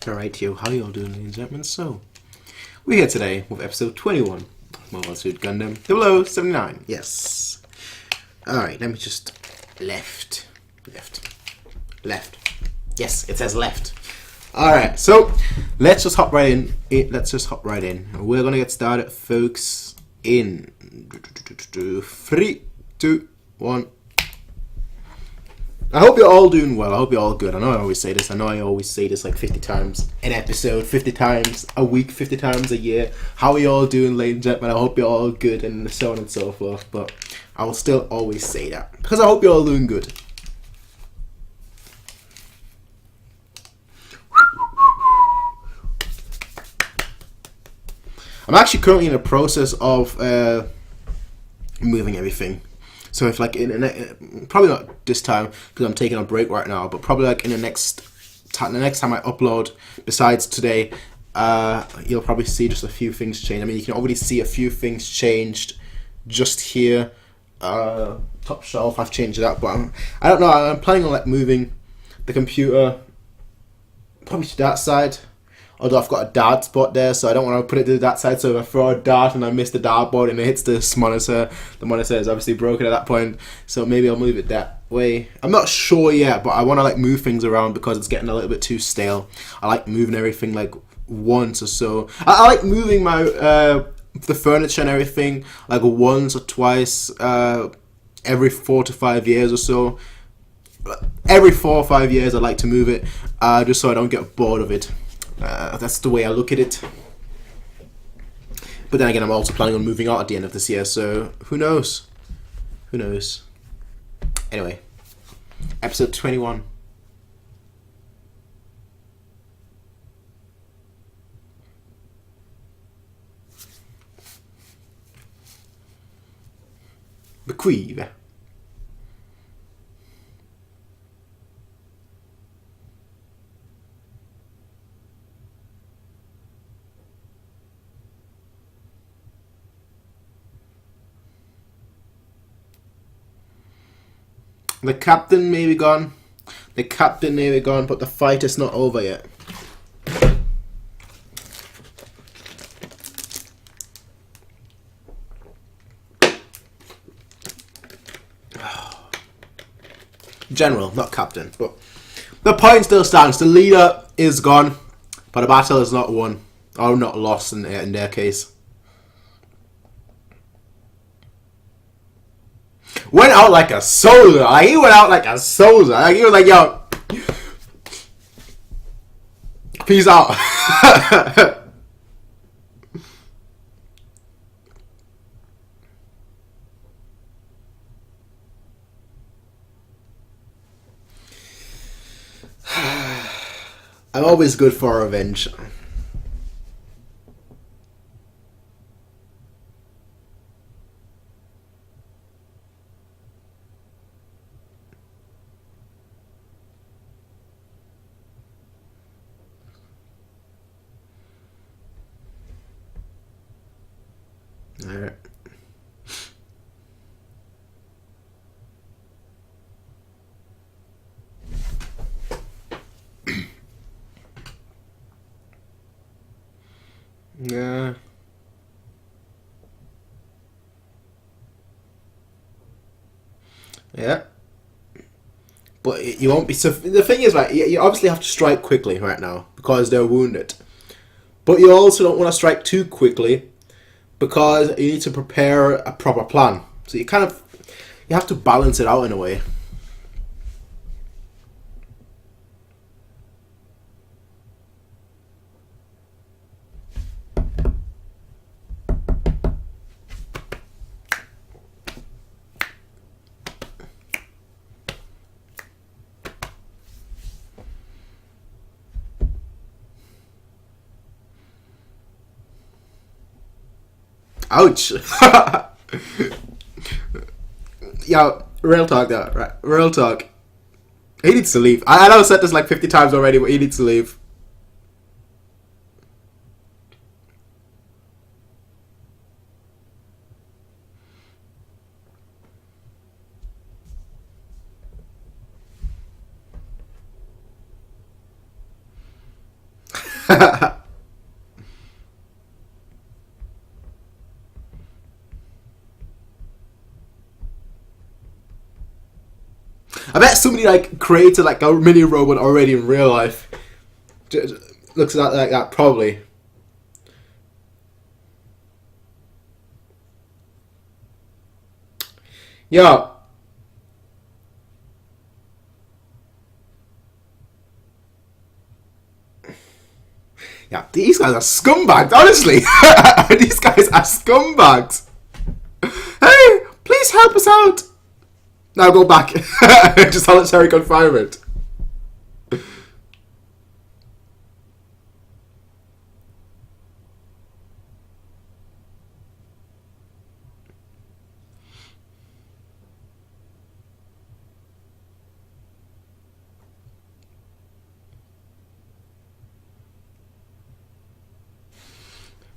Alright, yo, how y'all doing, ladies and gentlemen? So, we're here today with episode 21 of Mobile Suit Gundam 0079. Yes. Alright, let me just... Left. Yes, it says left. Alright, so, let's just hop right in. We're gonna get started, folks, in 3, 2, 1... I hope you're all doing well. I hope you're all good. I know I always say this. Like 50 times an episode, 50 times a week, 50 times a year. How are you all doing, ladies and gentlemen? I hope you're all good and so on and so forth. But I will still always say that because I hope you're all doing good. I'm actually currently in the process of moving everything. So if like probably not this time because I'm taking a break right now, but probably like in the next time I upload, besides today, you'll probably see just a few things change. I mean, you can already see a few things changed just here. Top shelf, I've changed that, but I don't know. I'm planning on like moving the computer probably to that side. Although I've got a dart spot there, so I don't want to put it to that side. So if I throw a dart and I miss the dartboard and it hits this monitor, the monitor is obviously broken at that point. So maybe I'll move it that way. I'm not sure yet, but I want to like move things around because it's getting a little bit too stale. I like moving everything like once or so. I like moving my the furniture and everything like once or twice every 4 to 5 years or so. Every 4 or 5 years, I like to move it just so I don't get bored of it. That's the way I look at it. But then again, I'm also planning on moving out at the end of this year, so who knows? Who knows? Anyway, episode 21. Bequeath. The captain may be gone, but the fight is not over yet. General, not captain, but the point still stands. The leader is gone, but the battle is not won, or not lost in their case. Went out like a soldier. Like, he went out like a soldier. Like, he was like, yo, peace out. I'm always good for revenge. Alright. Yeah. Yeah. But you won't be... So the thing is, right, you obviously have to strike quickly right now because they're wounded. But you also don't want to strike too quickly because you need to prepare a proper plan. So you have to balance it out in a way. Ouch. Yo, real talk though, right? Real talk. He needs to leave. I know I said this like 50 times already, but he needs to leave. I bet somebody like created like a mini robot already in real life. Looks like that probably. Yeah. Yeah, these guys are scumbags, honestly. These guys are scumbags. Hey, please help us out. Now go back. To solitary confinement.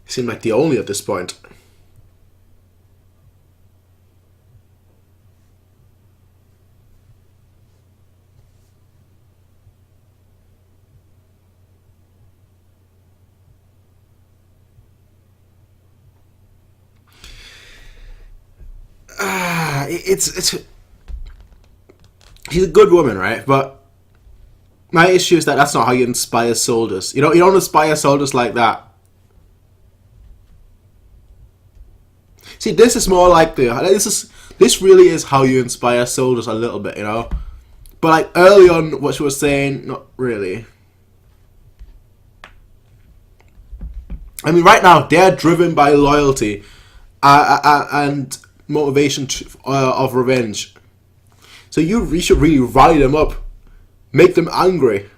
Seem like the only at this point. It's she's a good woman, right? But my issue is that that's not how you inspire soldiers. You don't inspire soldiers like that. See, this is more like this really is how you inspire soldiers a little bit, But like early on, what she was saying, not really. I mean, right now they're driven by loyalty and motivation of revenge. So you should really rally them up, make them angry.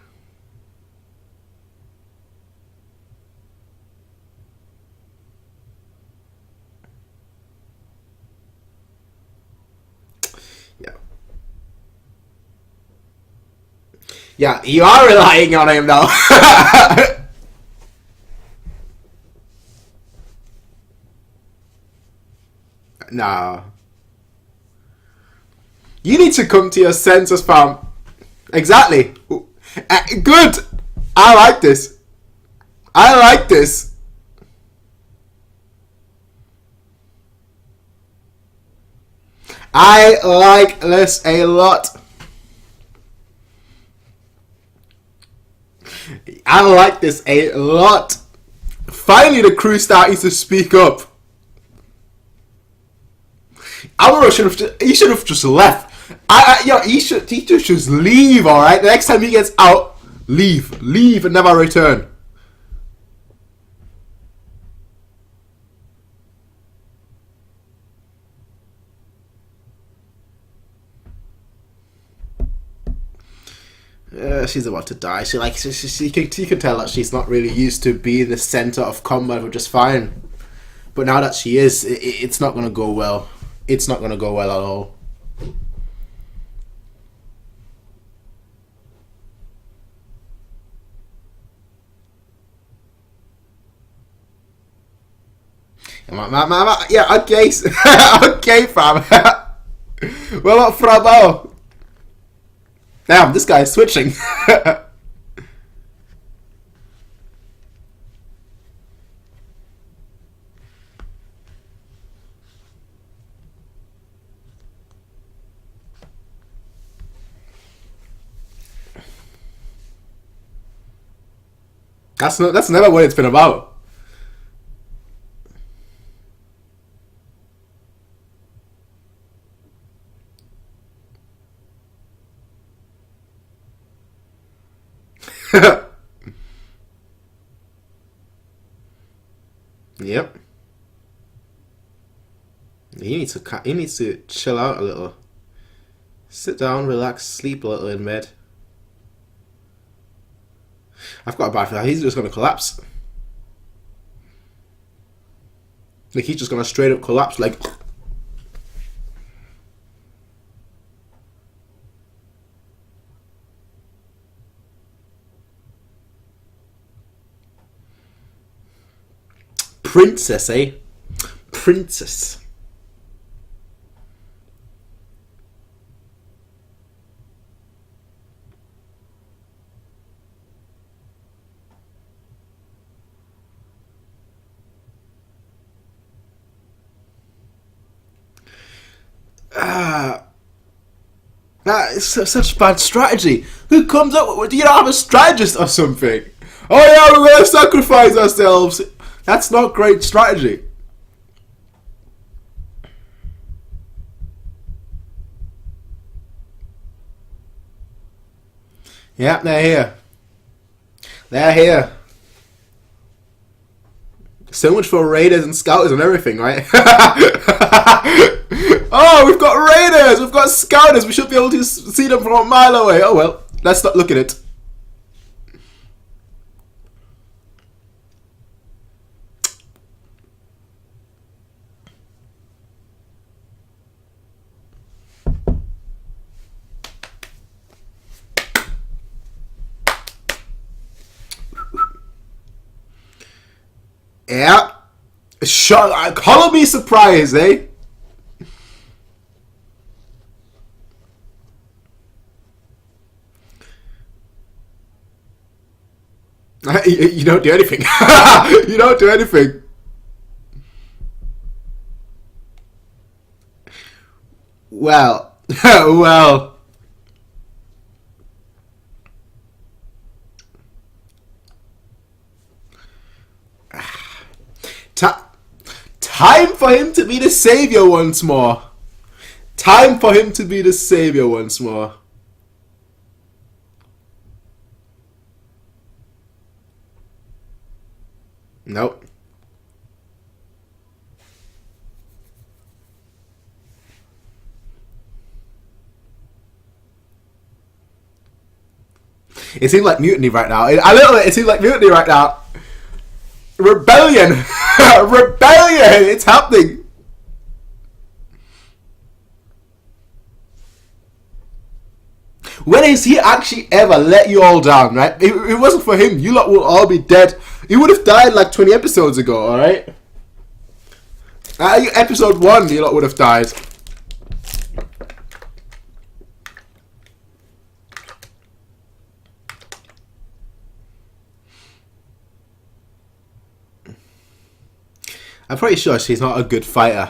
Yeah, you are relying on him though. Nah. You need to come to your senses, fam. Exactly. Good. I like this. I like this. I like this a lot. I like this a lot. Finally, the crew starting to speak up. Amuro should have just left. He should just leave. All right. The next time he gets out, leave and never return. She's about to die. She can tell that she's not really used to being the center of combat, which is fine. But now that she is, it's not gonna go well. It's not gonna go well at all. Yeah, okay, okay, fam. What about Frabo? Damn, this guy is switching. That's never what it's been about. Yep. He needs to chill out a little. Sit down, relax, sleep a little in bed. I've got a bad feeling he's just gonna collapse. Like he's just gonna straight up collapse. Like. Princess, eh? Princess. That is such bad strategy. Who comes up with? Do you not have a strategist or something? Oh yeah, we're gonna sacrifice ourselves. That's not great strategy. Yeah, they're here. They're here. So much for raiders and scouters and everything, right? Oh, we've got raiders, we've got scouters. We should be able to see them from a mile away. Oh well, let's not look at it. Yeah. Call me surprised, eh? You don't do anything. You don't do anything. Well, well. Time for him to be the savior once more. Time for him to be the savior once more. Nope. It seems like mutiny right now. A little bit. It seems like mutiny right now. Rebellion. Rebellion. It's happening. When has he actually ever let you all down, right? If it wasn't for him, you lot would all be dead. You would have died like 20 episodes ago, alright? Episode 1, you lot would have died. I'm pretty sure she's not a good fighter.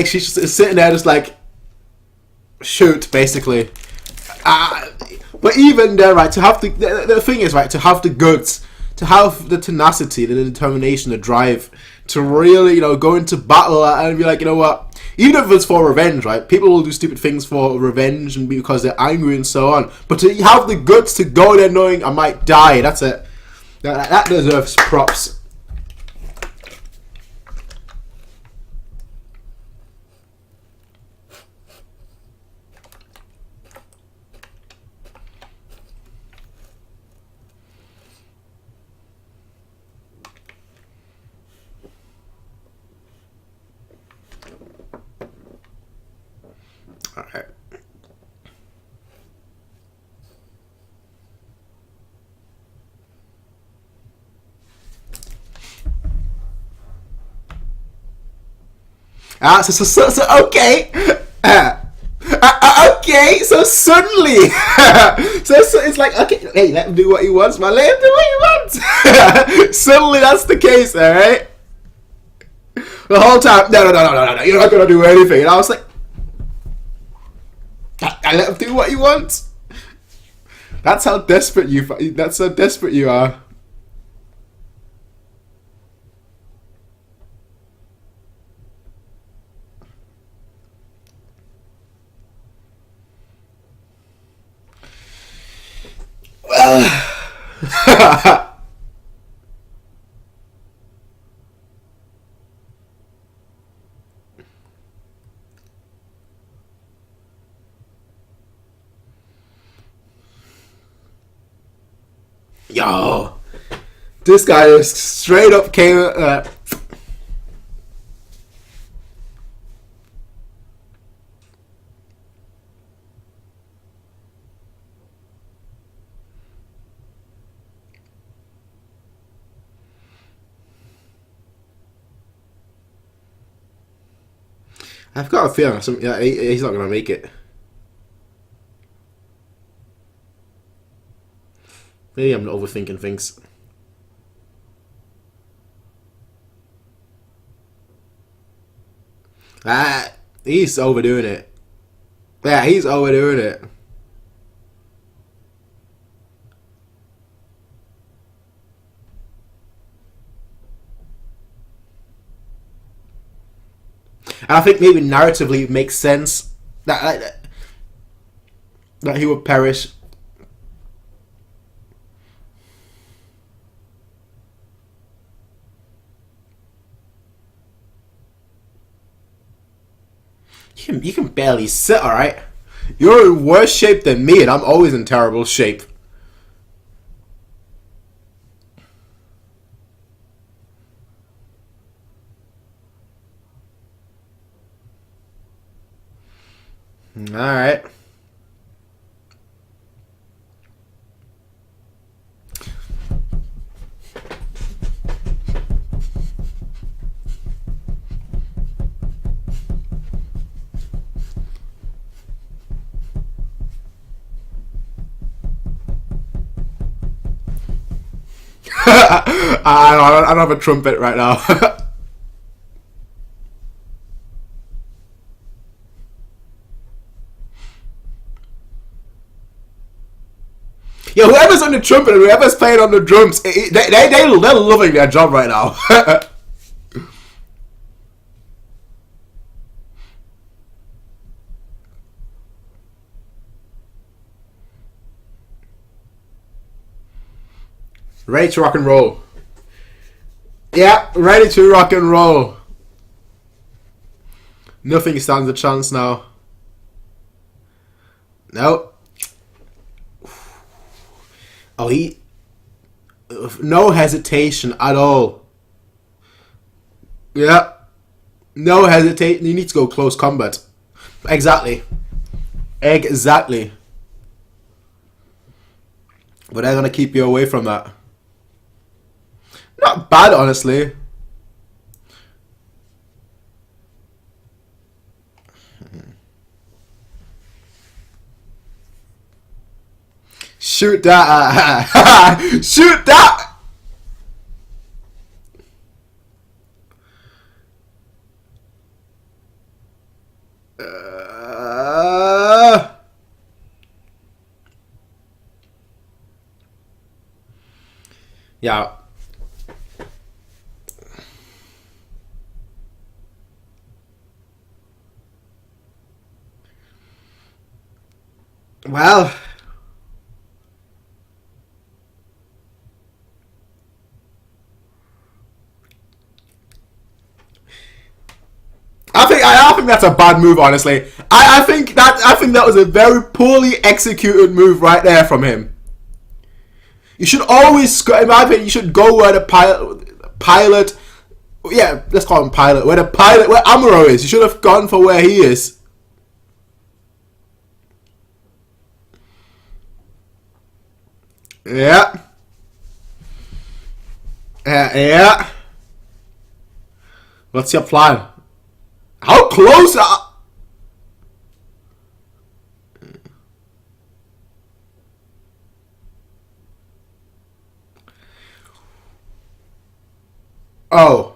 She's just sitting there just like, shoot, basically. But even there, right, to have the thing is, right, to have the guts, to have the tenacity, the determination, the drive, to really, you know, go into battle and be like, you know what, even if it's for revenge, right, people will do stupid things for revenge and because they're angry and so on, but to have the guts to go there knowing I might die, that's it. That deserves props. Alright. So okay. Okay, so suddenly, so it's like, okay, hey, let him do what he wants, man. Let him do what he wants. Suddenly, that's the case, all right. The whole time, no, you're not gonna do anything. And I was like, I let him do what he wants. That's how desperate you. That's how desperate you are. Well. Yo, this guy is straight up came. I've got a feeling he's not gonna make it. Maybe I'm overthinking things. He's overdoing it. Yeah, he's overdoing it. And I think maybe narratively it makes sense that he would perish. You can barely sit, alright? You're in worse shape than me, and I'm always in terrible shape. Alright. I don't have a trumpet right now. Yeah, whoever's on the trumpet and whoever's playing on the drums, they're loving their job right now. Ready to rock and roll. Yeah, ready to rock and roll. Nothing stands a chance now. No. Oh, he... No hesitation at all. Yeah. No hesitation. You need to go close combat. Exactly. Exactly. But they're going to keep you away from that. Not bad, honestly. Shoot that! Shoot that! Yeah. Well, I think that's a bad move. Honestly, I think that was a very poorly executed move right there from him. You should always, in my opinion, you should go where the pilot. Yeah, let's call him pilot. Where Amuro is, you should have gone for where he is. Yeah. Yeah. What's your plan? How close are... Oh.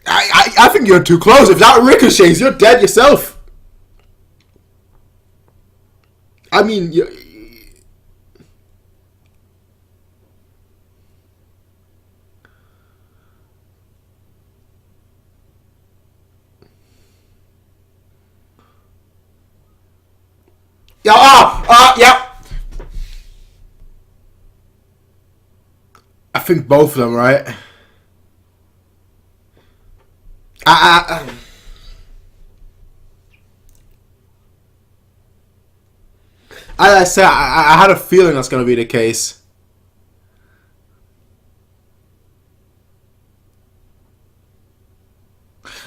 I think you're too close. If that ricochets, you're dead yourself. I mean, yeah. I think both of them, right? As I said, I had a feeling that's going to be the case.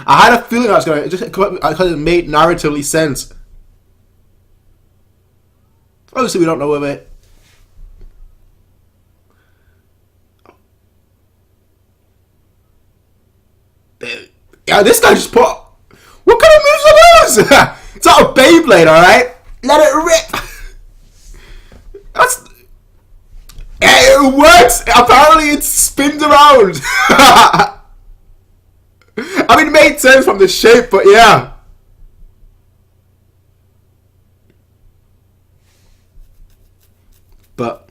I had a feeling that was going to... Just because it made narratively sense. Obviously, we don't know whether... Yeah, this guy just put... What kind of moves are those? It's not a Beyblade, alright? Let it rip. That's... Yeah, it works. Apparently, it spins around. I mean, it made sense from the shape, but yeah. But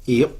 yep.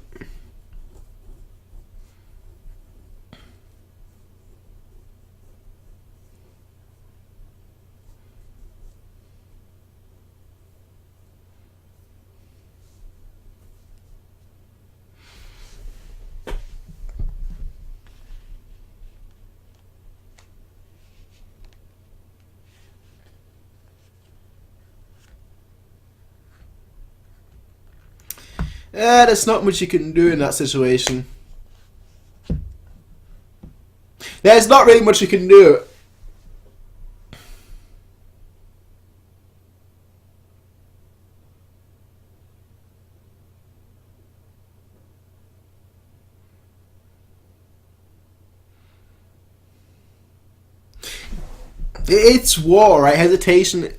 There's not much you can do in that situation. There's not really much you can do. It's war, right? Hesitation.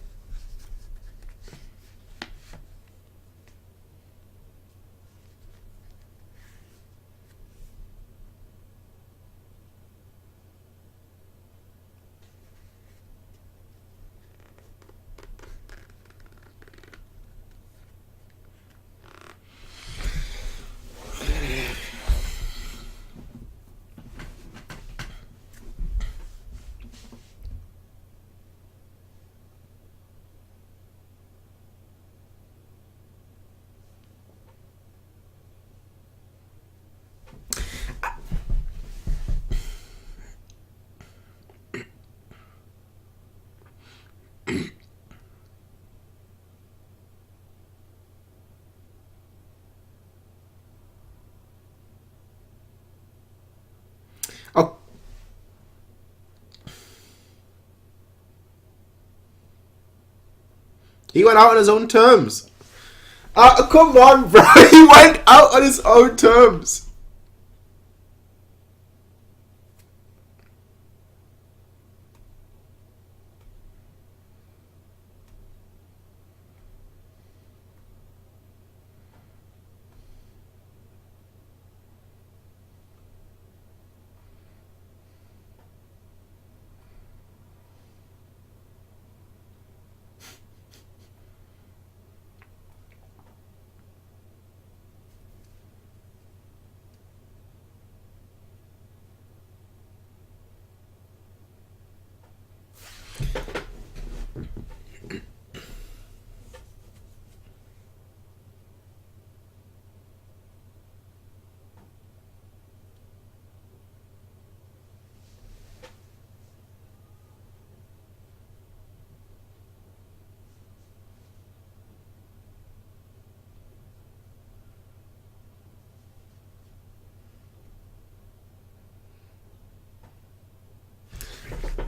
Oh. He went out on his own terms. Come on, bro. He went out on his own terms.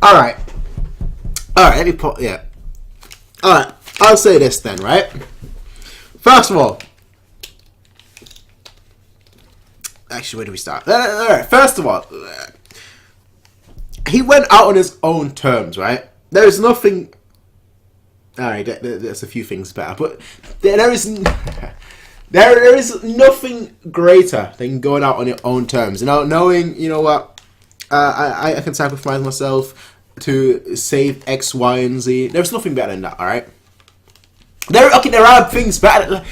Alright, let me put, yeah. Alright, I'll say this then, right? First of all, actually, where do we start? Alright, first of all, he went out on his own terms, right? There is nothing. Alright, there's a few things better, but there is nothing greater than going out on your own terms. You know, knowing, you know what, I can sacrifice myself to save X, Y, and Z. There's nothing better than that, alright? There are things better.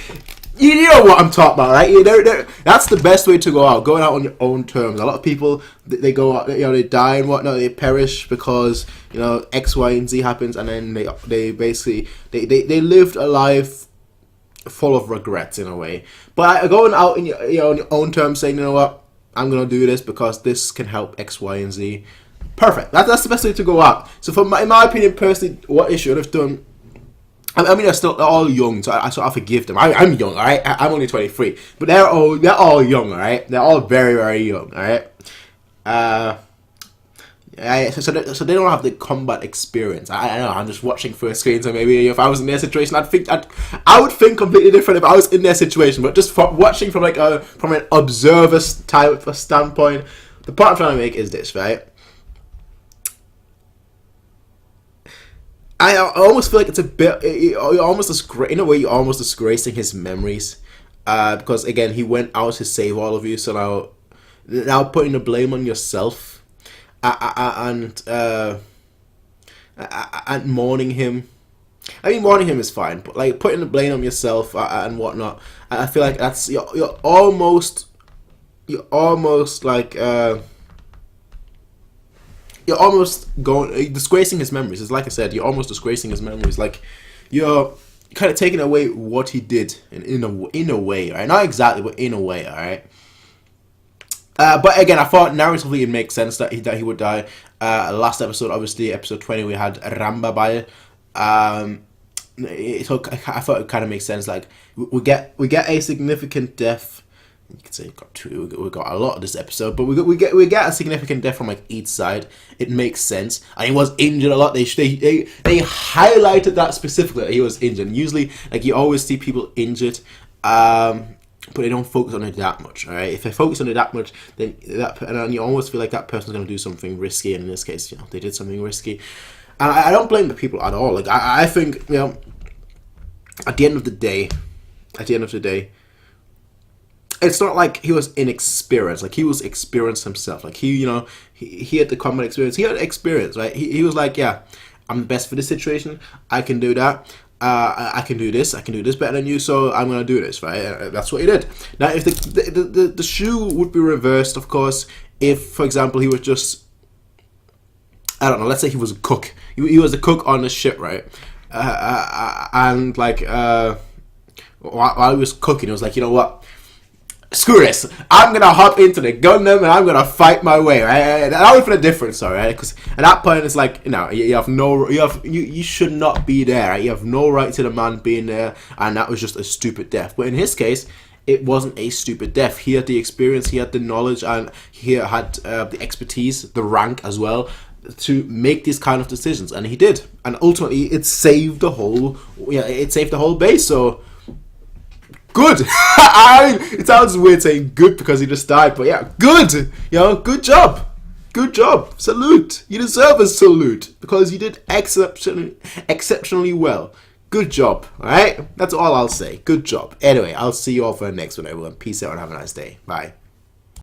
You know what I'm talking about, right? That's the best way to go out, going out on your own terms. A lot of people, they go out, you know, they die and whatnot, they perish because, you know, X, Y, and Z happens, and then they basically, they lived a life full of regrets in a way. But going out in your, on your own terms, saying, you know what, I'm going to do this because this can help X, Y, and Z. Perfect. That's the best way to go out. So in my opinion, personally, what they should have done, I mean, they're all young, so I forgive them. I'm young, alright? I'm only 23. But they're all young, alright? They're all very, very young, alright? So they don't have the combat experience. I don't know, I'm just watching first screen, so maybe if I was in their situation, I would think completely different if I was in their situation. But just watching from from an observer type of standpoint, the point I'm trying to make is this, right? I almost feel like it's a bit, in a way, you're almost disgracing his memories. because again he went out to save all of you. So now putting the blame on yourself, and mourning him. I mean, mourning him is fine, but like putting the blame on yourself and whatnot, I feel like that's you're almost like you're almost disgracing his memories. It's like I said, you're almost disgracing his memories. Like you're kind of taking away what he did in a way, right? Not exactly, but in a way, all right. But again, I thought narratively it makes sense that he would die. Last episode, obviously, episode 20, we had Rambabai. I thought it kind of makes sense. Like we get a significant death. You could say we got a lot of this episode, but we get a significant death from like each side. It makes sense, and he was injured a lot. They highlighted that specifically, that he was injured. And usually, like you always see people injured, but they don't focus on it that much. All right, if they focus on it that much, then and you almost feel like that person's going to do something risky. And in this case, they did something risky, and I don't blame the people at all. Like I think at the end of the day. It's not like he was inexperienced. Like he was experienced himself. Like he had the combat experience. He had experience, right? He was like, yeah, I'm the best for this situation. I can do that. I can do this. I can do this better than you. So I'm gonna do this, right? That's what he did. Now, if the shoe would be reversed, of course, if, for example, he was just, I don't know. Let's say he was a cook. He was a cook on the ship, right? And like while he was cooking, he was like, you know what? Screw this! I'm gonna hop into the Gundam and I'm gonna fight my way. Right? That would be a difference, right? Because at that point, it's like you should not be there. Right? You have no right to the man being there, and that was just a stupid death. But in his case, it wasn't a stupid death. He had the experience, he had the knowledge, and he had the expertise, the rank as well, to make these kind of decisions, and he did. And ultimately, it saved the whole base. So. Good. It sounds weird saying good because he just died, but yeah, good. Good job. Good job. Salute. You deserve a salute because you did exceptionally well. Good job. All right. That's all I'll say. Good job. Anyway, I'll see you all for the next one, everyone. Peace out and have a nice day. Bye.